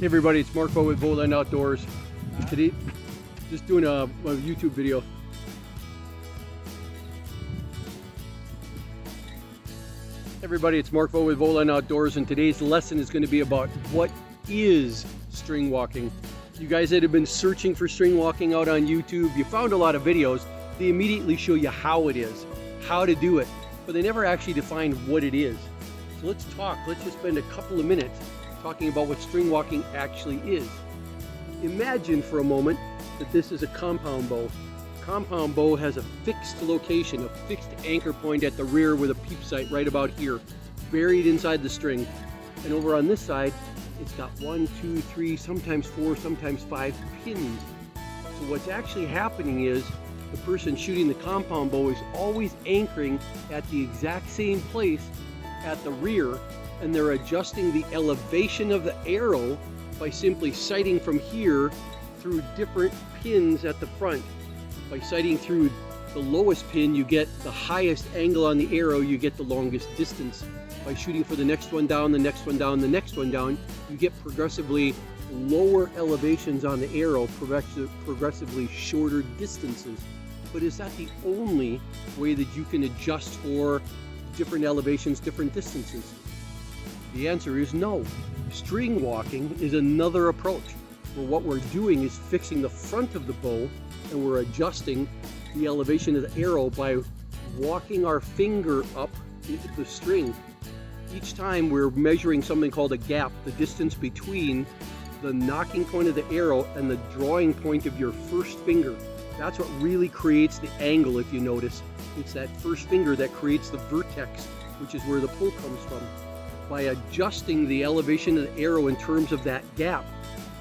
Hey everybody, it's Mark Vogt with VOGTLAND Outdoors. Today, just doing a YouTube video. Everybody, it's Mark Vogt with VOGTLAND Outdoors, and today's lesson is going to be about what is string walking. You guys that have been searching for string walking out on YouTube, you found a lot of videos. They immediately show you how it is, how to do it, but they never actually define what it is. So let's talk. Let's just spend a couple of minutes talking about what string walking actually is. Imagine for a moment that this is a compound bow. Compound bow has a fixed location, a fixed anchor point at the rear with a peep sight right about here, buried inside the string. And over on this side, it's got 1, 2, 3, sometimes 4, sometimes 5 pins. So what's actually happening is the person shooting the compound bow is always anchoring at the exact same place at the rear, and they're adjusting the elevation of the arrow by simply sighting from here through different pins at the front. By sighting through the lowest pin, you get the highest angle on the arrow, you get the longest distance. By shooting for the next one down, the next one down, the next one down, you get progressively lower elevations on the arrow, progressively shorter distances. But is that the only way that you can adjust for different elevations, different distances? The answer is no. String walking is another approach, where what we're doing is fixing the front of the bow and we're adjusting the elevation of the arrow by walking our finger up the string. Each time we're measuring something called a gap, the distance between the nocking point of the arrow and the drawing point of your first finger. That's what really creates the angle, if you notice. It's that first finger that creates the vertex, which is where the pull comes from. By adjusting the elevation of the arrow in terms of that gap,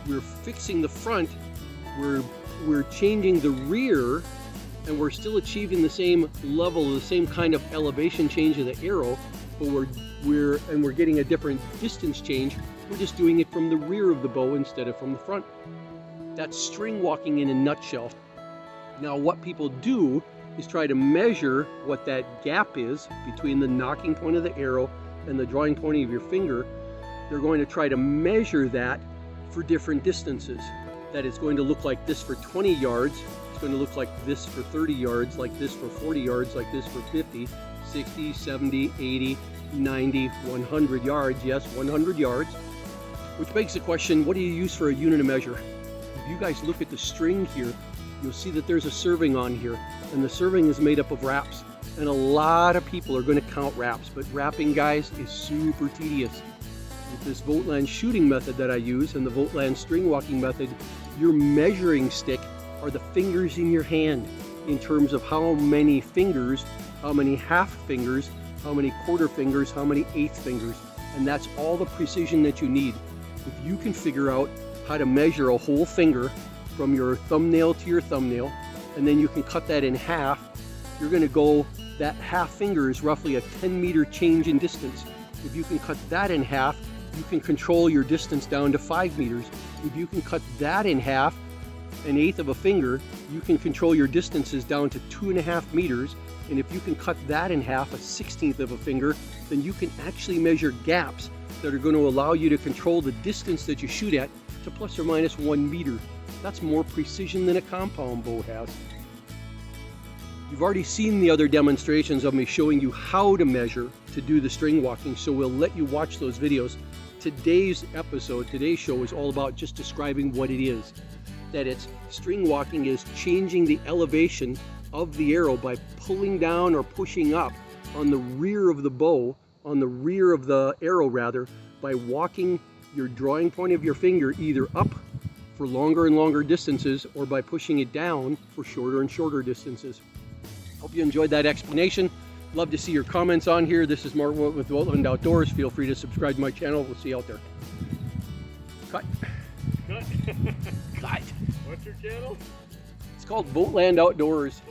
we're fixing the front, we're changing the rear, and we're still achieving the same level, the same kind of elevation change of the arrow, but we're getting a different distance change. We're just doing it from the rear of the bow instead of from the front. That's string walking in a nutshell. Now what people do is try to measure what that gap is between the nocking point of the arrow and the drawing point of your finger. They're going to try to measure that for different distances. That it's going to look like this for 20 yards, it's going to look like this for 30 yards, like this for 40 yards, like this for 50, 60, 70, 80, 90, 100 yards. Yes, 100 yards. Which begs the question, what do you use for a unit of measure? If you guys look at the string here, you'll see that there's a serving on here, and the serving is made up of wraps. And a lot of people are going to count wraps, but wrapping, guys, is super tedious. With this VOGTLAND shooting method that I use and the VOGTLAND string walking method, your measuring stick are the fingers in your hand in terms of how many fingers, how many half fingers, how many quarter fingers, how many eighth fingers. And that's all the precision that you need. If you can figure out how to measure a whole finger from your thumbnail to your thumbnail, and then you can cut that in half, you're going to go, that half finger is roughly a 10-meter change in distance. If you can cut that in half, you can control your distance down to 5 meters. If you can cut that in half, an eighth of a finger, you can control your distances down to 2.5 meters. And if you can cut that in half, a 16th of a finger, then you can actually measure gaps that are going to allow you to control the distance that you shoot at to plus or minus 1 meter. That's more precision than a compound bow has. You've already seen the other demonstrations of me showing you how to measure to do the string walking, so we'll let you watch those videos. Today's episode, today's show is all about just describing what it is. That it's string walking is changing the elevation of the arrow by pulling down or pushing up on the rear of the bow, on the rear of the arrow rather, by walking your drawing point of your finger either up for longer and longer distances or by pushing it down for shorter and shorter distances. Hope you enjoyed that explanation. Love to see your comments on here. This is Mark with VOGTLAND Outdoors. Feel free to subscribe to my channel. We'll see you out there. Cut. Cut. Cut. What's your channel? It's called VOGTLAND Outdoors.